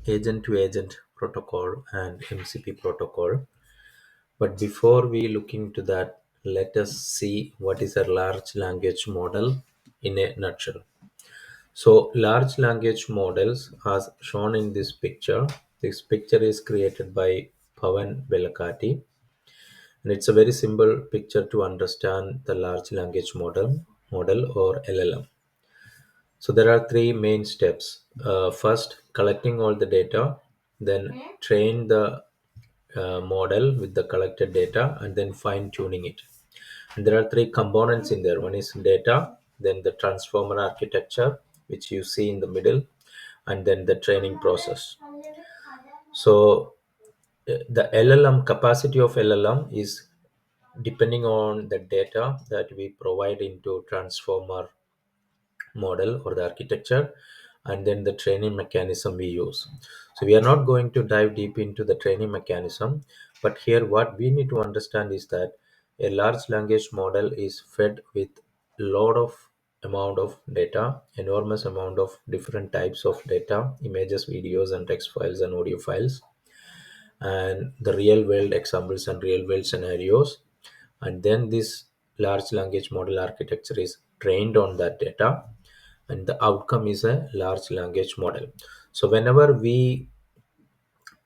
agent to agent protocol and MCP protocol. But before we look into that, let us see what is a large language model in a nutshell. So, large language models, as shown in this picture, this picture is created by Pavan Velakati, and it's a very simple picture to understand the large language model or LLM. So there are three main steps. First, collecting all the data, then train the model with the collected data, and then fine tuning it. And there are three components in there. One is data, then the transformer architecture, which you see in the middle, and then the training process. So the LLM capacity of LLM is depending on the data that we provide into transformer model or the architecture, and then the training mechanism we use. So we are not going to dive deep into the training mechanism, but here what we need to understand is that a large language model is fed with lot of amount of data, enormous amount of different types of data, images, videos, and text files and audio files, and the real world examples and real world scenarios. And then this large language model architecture is trained on that data, and the outcome is a large language model. So whenever we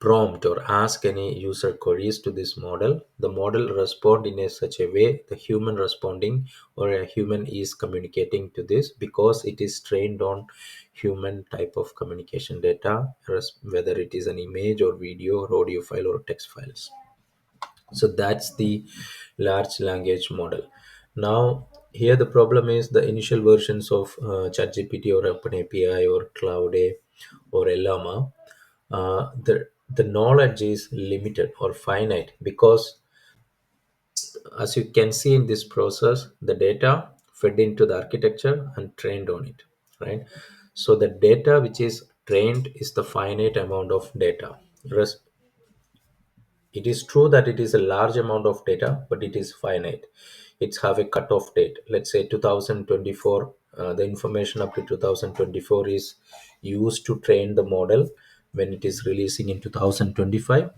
prompt or ask any user queries to this model, the model respond in a such a way the human responding or a human is communicating to this, because it is trained on human type of communication data, whether it is an image or video or audio file or text files. So that's the large language model. Now here the problem is the initial versions of ChatGPT or OpenAPI or Cloud A or Llama, the knowledge is limited or finite, because as you can see in this process, the data fed into the architecture and trained on it, right? So the data which is trained is the finite amount of data. It is true that it is a large amount of data, but it is finite. It's have a cutoff date. Let's say 2024. The information up to 2024 is used to train the model when it is releasing in 2025.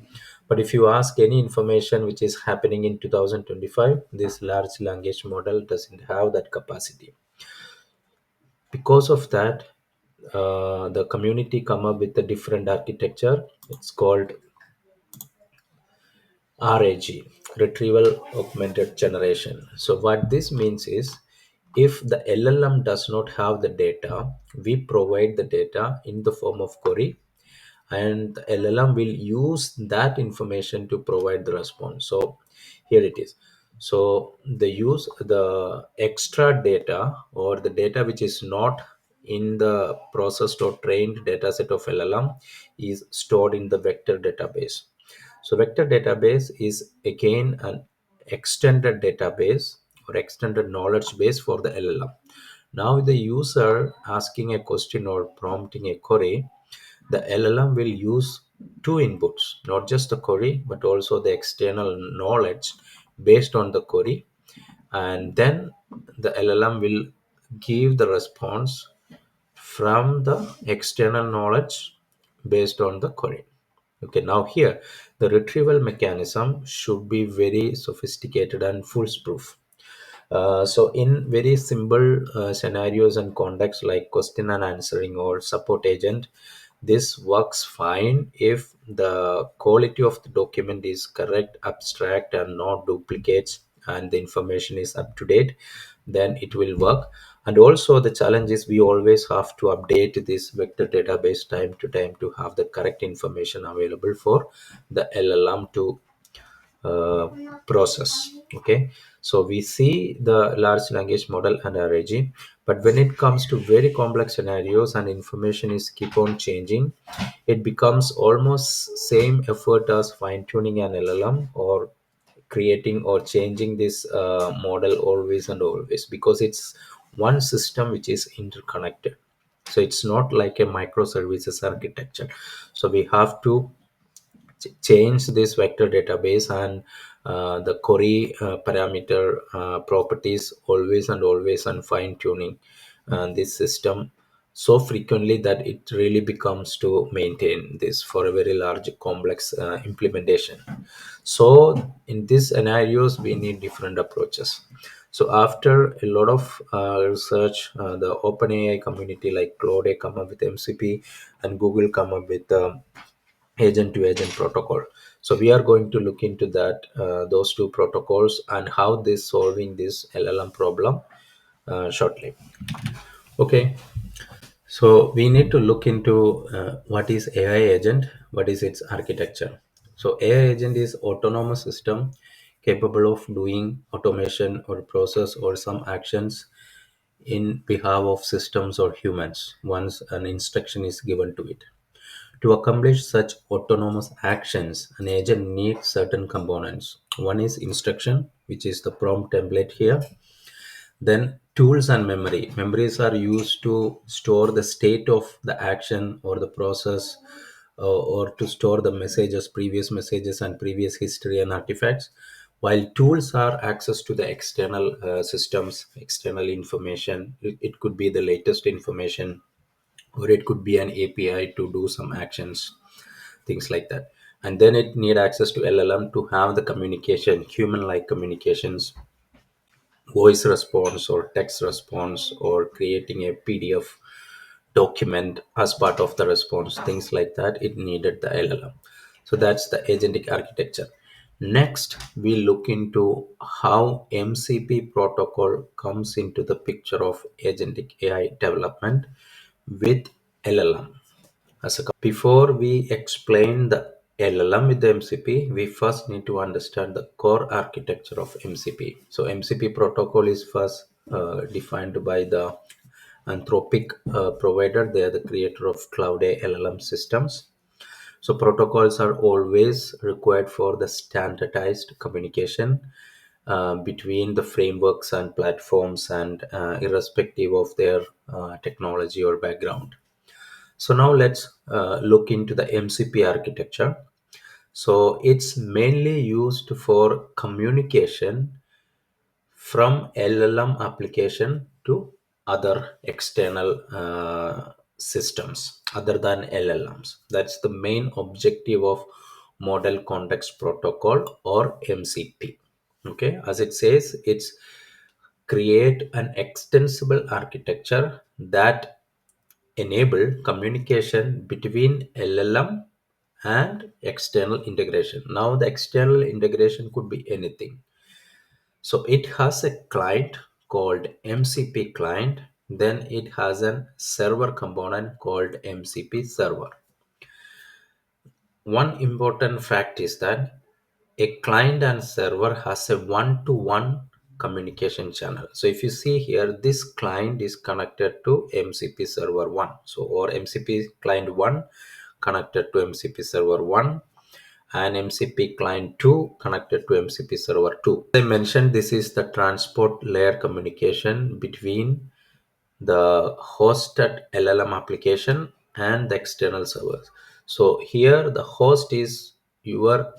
But if you ask any information which is happening in 2025, this large language model doesn't have that capacity. Because of that, the community come up with a different architecture. It's called RAG, retrieval augmented generation. So what this means is, if the LLM does not have the data, we provide the data in the form of query, and the LLM will use that information to provide the response. So here it is. So the extra data or the data which is not in the processed or trained data set of LLM is stored in the vector database. So vector database is again an extended database or extended knowledge base for the LLM. Now the user asking a question or prompting a query, the LLM will use two inputs, not just the query, but also the external knowledge based on the query. And then the LLM will give the response from the external knowledge based on the query. Okay, now here the retrieval mechanism should be very sophisticated and foolproof. So in very simple scenarios and contexts like question and answering or support agent, this works fine if the quality of the document is correct, abstract, and not duplicates, and the information is up to date, then it will work. And also the challenge is we always have to update this vector database time to time to have the correct information available for the LLM to uh, process. Okay, so we see the large language model and RAG, but when it comes to very complex scenarios and information is keep on changing, it becomes almost same effort as fine tuning an LLM or creating or changing this model always and always, because it's one system which is interconnected. So it's not like a microservices architecture. So we have to change this vector database and the query parameter properties always and always, and fine tuning this system so frequently that it really becomes to maintain this for a very large complex implementation. So in these scenarios we need different approaches. So after a lot of research, the OpenAI community like Claude come up with MCP and Google come up with agent to agent protocol. So we are going to look into that, those two protocols and how this solving this LLM problem shortly. Okay, so we need to look into what is AI agent, what is its architecture. So AI agent is autonomous system capable of doing automation or process or some actions in behalf of systems or humans once an instruction is given to it. To accomplish such autonomous actions, an agent needs certain components. One is instruction, which is the prompt template here. Then tools and memory. Memories are used to store the state of the action or the process, or to store the messages and previous history and artifacts. While tools are access to the external systems, external information. It could be the latest information, or it could be an API to do some actions, things like that. And then it need access to LLM to have the communication, human-like communications, voice response or text response, or creating a PDF document as part of the response, things like that. It needed the LLM. So that's the agentic architecture. Next, we look into how MCP protocol comes into the picture of agentic AI development with LLM. Before we explain the LLM with the MCP, we first need to understand the core architecture of MCP. So MCP protocol is first defined by the Anthropic provider. They are the creator of Cloud A LLM systems. So protocols are always required for the standardized communication between the frameworks and platforms, and irrespective of their technology or background. So now let's look into the MCP architecture. So it's mainly used for communication from LLM application to other external systems other than LLMs. That's the main objective of Model Context Protocol or MCP. Okay, as it says, it's create an extensible architecture that enable communication between LLM and external integration. Now, the external integration could be anything. So, it has a client called MCP client, then it has a server component called MCP server. One important fact is that a client and server has a one-to-one communication channel. So if you see here, this client is connected to MCP server 1. So, or MCP client 1 connected to MCP server 1, and MCP client 2 connected to MCP server 2. As I mentioned, this is the transport layer communication between the hosted LLM application and the external servers. So here the host is your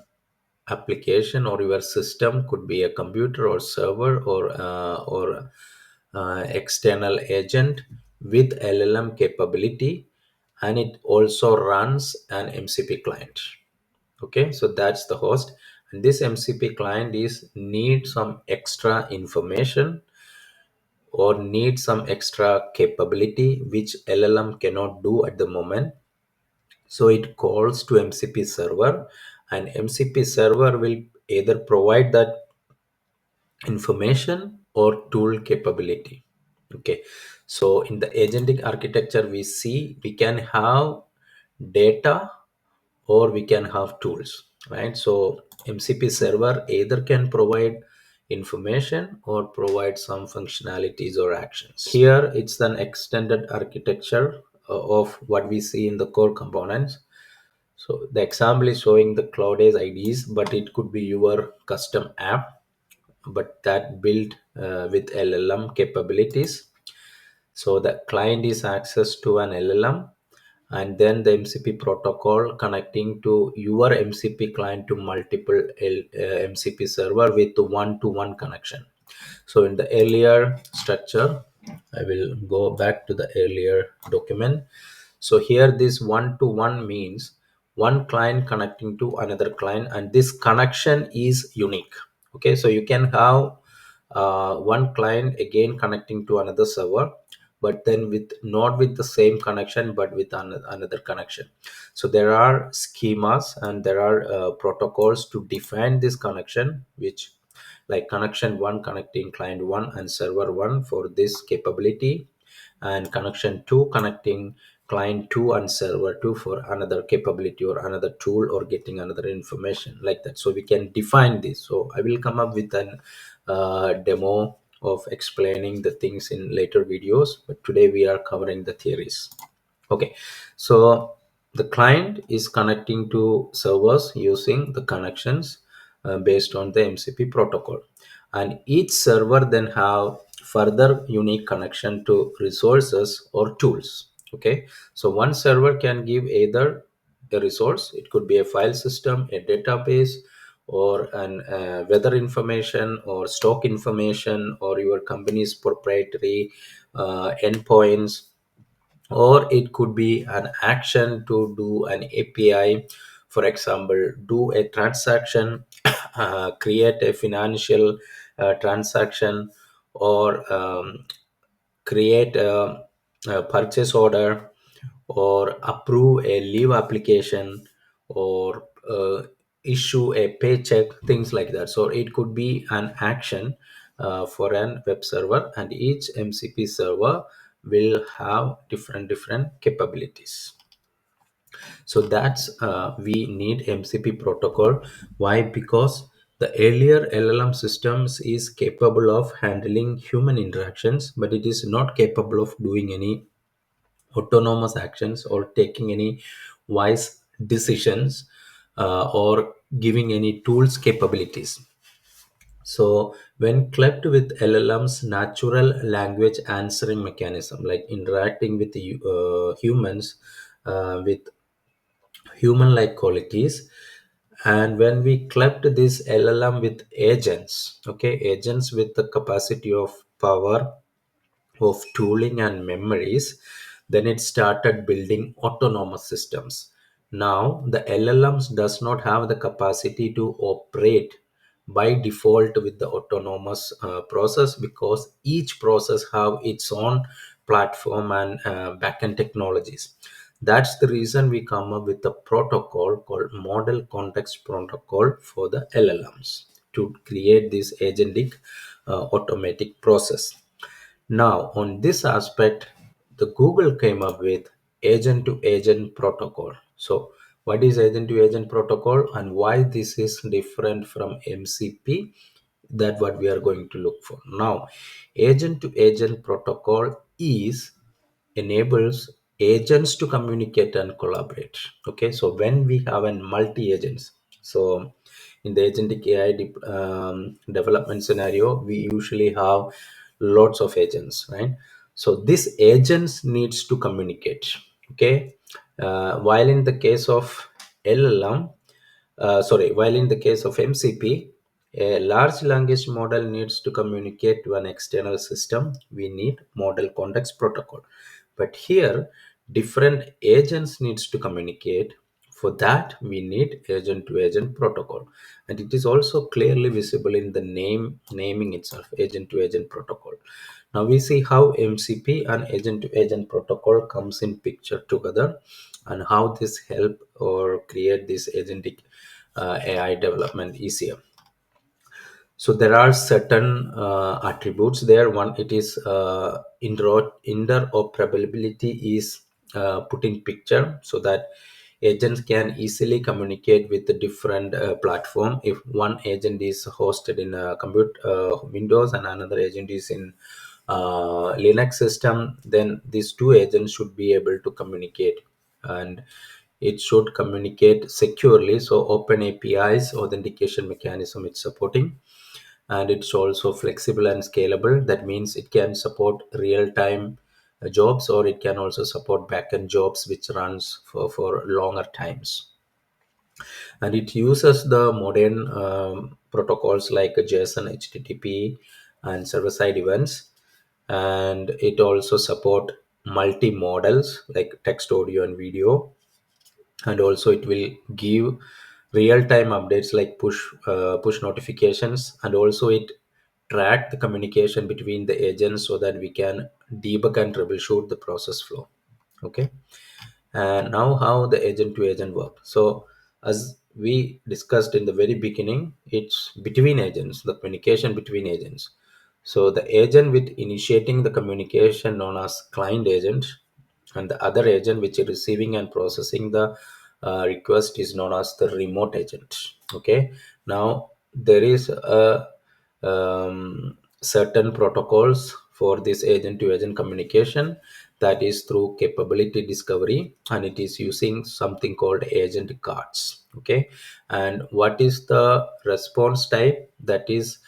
application or your system, could be a computer or server or external agent with LLM capability, and it also runs an MCP client. Okay, so that's the host, and this MCP client is need some extra information or need some extra capability which LLM cannot do at the moment. So it calls to MCP server, and MCP server will either provide that information or tool capability. Okay, so in the agentic architecture, we see we can have data or we can have tools, right? So MCP server either can provide information or provide some functionalities or actions. Here it's an extended architecture of what we see in the core components. So the example is showing the Cloudase IDs, but it could be your custom app, but that built with LLM capabilities. So the client is access to an LLM, and then the MCP protocol connecting to your MCP client to multiple MCP server with one-to-one connection. So in the earlier structure, I will go back to the earlier document. So here this one to one means one client connecting to another client, and this connection is unique. Okay, so you can have one client again connecting to another server, but then with not with the same connection, but with another connection. So there are schemas and there are protocols to define this connection, which like connection 1 connecting client 1 and server 1 for this capability, and connection 2 connecting client 2 and server 2 for another capability or another tool or getting another information like that. So we can define this. So I will come up with an demo of explaining the things in later videos, but today we are covering the theories. Okay, so the client is connecting to servers using the connections based on the MCP protocol, and each server then have further unique connection to resources or tools. Okay, so one server can give either a resource, it could be a file system, a database, or an weather information or stock information or your company's proprietary endpoints, or it could be an action to do an API. For example, do a transaction, create a financial transaction, or create a purchase order, or approve a leave application, or issue a paycheck, things like that. So it could be an action for an web server, and each MCP server will have different capabilities. So that's we need MCP protocol. Why? Because the earlier LLM systems is capable of handling human interactions, but it is not capable of doing any autonomous actions or taking any wise decisions or giving any tools capabilities. So when clubbed with LLM's natural language answering mechanism, like interacting with the humans with human-like qualities, and when we clubbed this LLM with agents, okay, agents with the capacity of power of tooling and memories, then it started building autonomous systems. Now the LLMs does not have the capacity to operate by default with the autonomous process, because each process have its own platform and backend technologies. That's the reason we come up with a protocol called model context protocol for the LLMs to create this agentic automatic process. Now, on this aspect, the Google came up with agent to agent protocol. So, what is agent to agent protocol and why this is different from MCP? That what we are going to look for. Now, agent to agent protocol is enables agents to communicate and collaborate. Okay, so when we have a multi agents, so in the agentic AI development scenario, we usually have lots of agents, right? So these agents needs to communicate. Okay, while in the case of LLM, while in the case of MCP, a large language model needs to communicate to an external system. We need model context protocol. But here, different agents needs to communicate. For that, we need agent-to-agent protocol, and it is also clearly visible in the naming itself, agent-to-agent protocol. Now we see how MCP and agent-to-agent protocol comes in picture together, and how this help or create this agentic AI development easier. So there are certain attributes there. One, it is interoperability is put in picture, so that agents can easily communicate with the different platform. If one agent is hosted in a compute Windows and another agent is in Linux system, then these two agents should be able to communicate, and it should communicate securely. So open APIs authentication mechanism it's supporting, and it's also flexible and scalable. That means it can support real-time jobs, or it can also support backend jobs which runs for longer times. And it uses the modern protocols like JSON, HTTP, and server-side events. and it also support multi models like text, audio, and video. And also it will give real time updates like push notifications, and also it track the communication between the agents so that we can debug and troubleshoot the process flow. Okay. And now how the agent to agent work. So as we discussed in the very beginning, it's between agents, the communication between agents. So the agent with initiating the communication known as client agent, and the other agent which is receiving and processing the request is known as the remote agent. Okay. Now there is a certain protocols for this agent to agent communication, that is through capability discovery, and it is using something called agent cards. Okay. And what is the response type? That is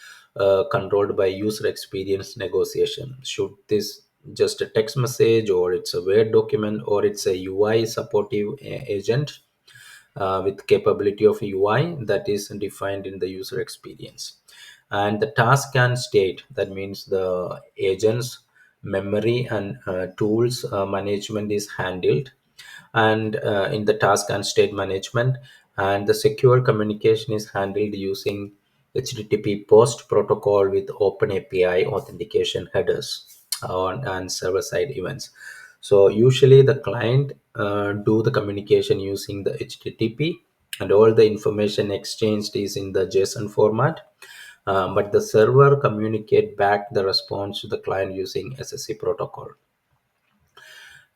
controlled by user experience negotiation. Should this just a text message, or it's a word document, or it's a UI supportive agent with capability of UI that is defined in the user experience. And the task and state, that means the agent's memory and tools management is handled, and in the task and state management, and the secure communication is handled using HTTP post protocol with open API authentication headers and server side events. So usually the client do the communication using the HTTP, and all the information exchanged is in the JSON format. But the server communicate back the response to the client using SSE protocol,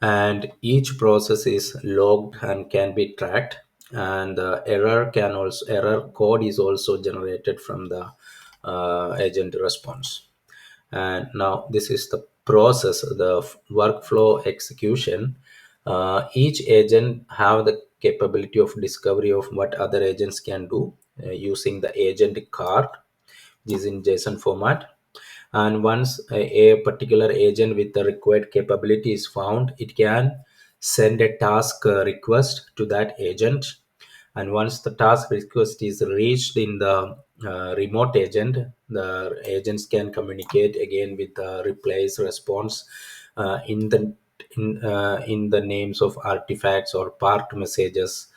and each process is logged and can be tracked, and the error code is also generated from the agent response. And now this is the process, the workflow execution. Each agent have the capability of discovery of what other agents can do using the agent card, which is in JSON format. And once a particular agent with the required capability is found, it can send a task request to that agent. And once the task request is reached in the remote agent, the agents can communicate again with the replies response in the names of artifacts or part messages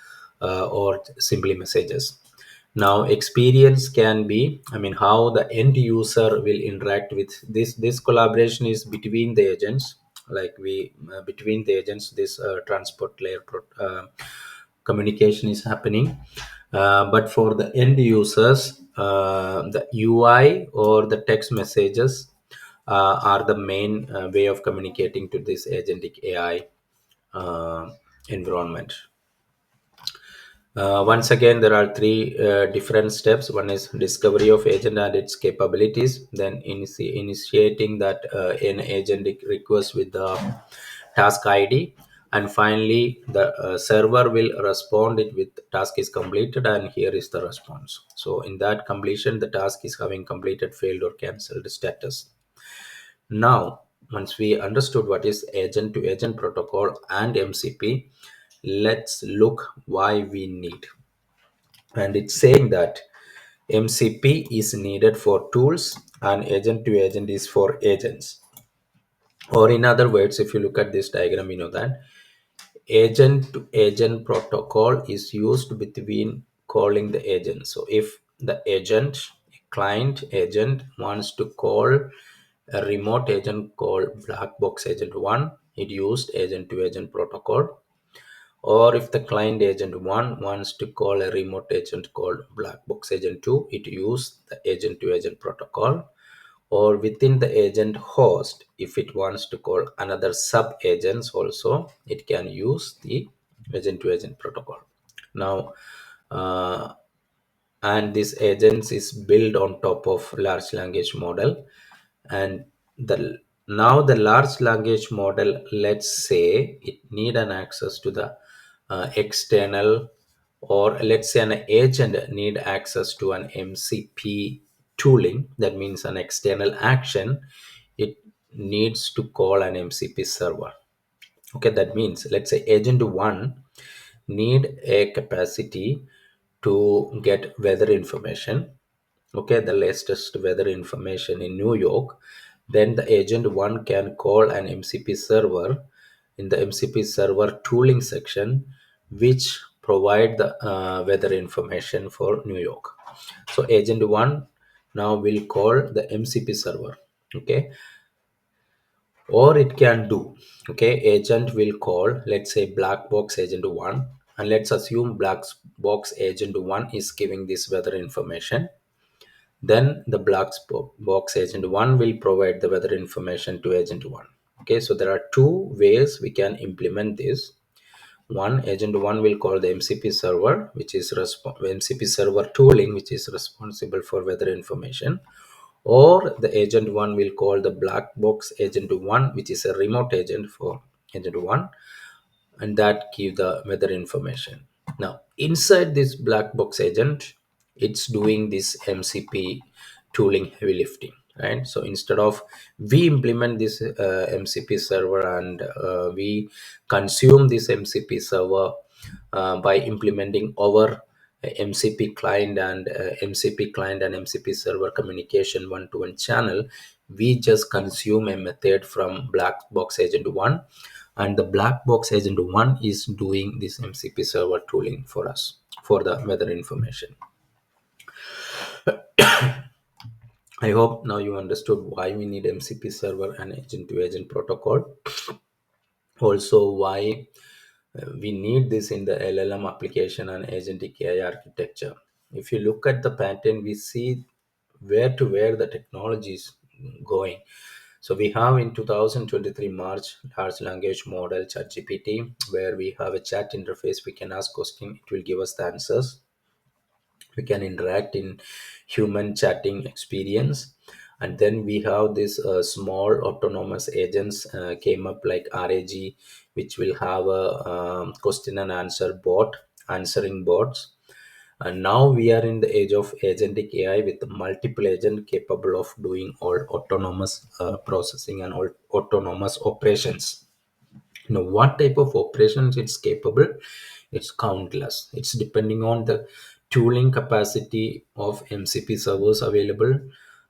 or simply messages. Now experience can be, I mean, how the end user will interact with this collaboration is between the agents, like we between the agents, this transport layer communication is happening. But for the end users, the UI or the text messages are the main way of communicating to this agentic AI environment. Once again, there are three different steps. One is discovery of agent and its capabilities, then initiating that an agent request with the task ID, and finally the server will respond it with task is completed, and here is the response. So in that completion, the task is having completed, failed, or cancelled status. Now, once we understood what is agent to agent protocol and MCP, let's look why we need. And it's saying that MCP is needed for tools and agent to agent is for agents. Or in other words, if you look at this diagram, you know that agent to agent protocol is used between calling the agent. So if the agent, client agent, wants to call a remote agent called black box agent 1, it used agent to agent protocol. Or if the client agent 1 wants to call a remote agent called black box agent 2, it uses the agent to agent protocol. Or within the agent host, if it wants to call another sub agents also, it can use the agent to agent protocol. Now and this agents is built on top of large language model. And the now the large language model, let's say it need an access to the external, or let's say an agent need access to an MCP tooling, that means an external action, it needs to call an MCP server. Okay, that means let's say agent 1 need a capacity to get weather information. Okay, the latest weather information in New York. Then the agent 1 can call an MCP server in the MCP server tooling section, which provide the weather information for New York. So agent 1 now will call the MCP server. Okay, or it can do, okay, agent will call, let's say, black box agent 1, and let's assume black box agent 1 is giving this weather information. Then the black box agent 1 will provide the weather information to agent 1. Okay, so there are two ways we can implement this. One, agent 1 will call the MCP server, which is MCP server tooling, which is responsible for weather information, or the agent 1 will call the black box agent 1, which is a remote agent for agent 1, and that give the weather information. Now inside this black box agent, it's doing this MCP tooling heavy lifting, right? So instead of we implement this MCP server, and we consume this MCP server by implementing our MCP client and MCP client and MCP server communication one-to-one channel, we just consume a method from black box agent 1, and the black box agent 1 is doing this MCP server tooling for us for the weather information. I hope now you understood why we need MCP server and agent to agent protocol. Also, why we need this in the LLM application and agentic AI architecture. If you look at the pattern, we see where the technology is going. So we have in 2023 March large language model ChatGPT, where we have a chat interface. We can ask questions, it will give us the answers. We can interact in human chatting experience. And then we have this small autonomous agents came up like RAG, which will have a question and answer bot, answering bots. And now we are in the age of agentic AI with multiple agents capable of doing all autonomous processing and all autonomous operations. Now what type of operations it's capable, it's countless. It's depending on the tooling capacity of MCP servers available,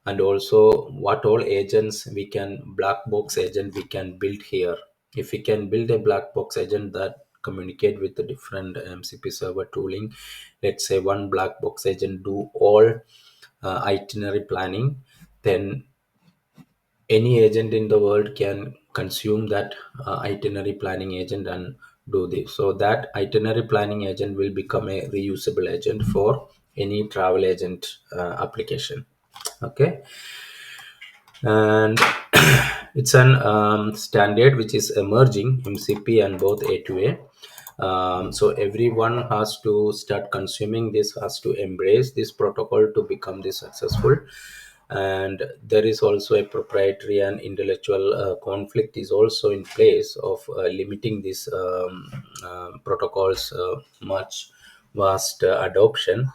and also what all agents we can, black box agent we can build here. If we can build a black box agent that communicate with the different MCP server tooling, let's say one black box agent do all itinerary planning, then any agent in the world can consume that itinerary planning agent and do this. So that itinerary planning agent will become a reusable agent for any travel agent application. Okay, and it's an standard which is emerging, MCP and both A2A. So everyone has to start consuming this, has to embrace this protocol to become this successful. And there is also a proprietary and intellectual conflict is also in place of limiting these protocols much vast adoption.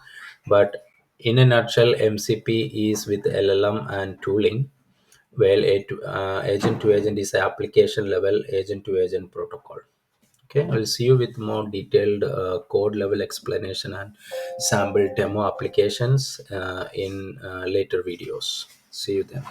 But in a nutshell, MCP is with LLM and tooling, well, agent to agent is an application level agent to agent protocol. Okay, I'll see you with more detailed code level explanation and sample demo applications in later videos. See you then.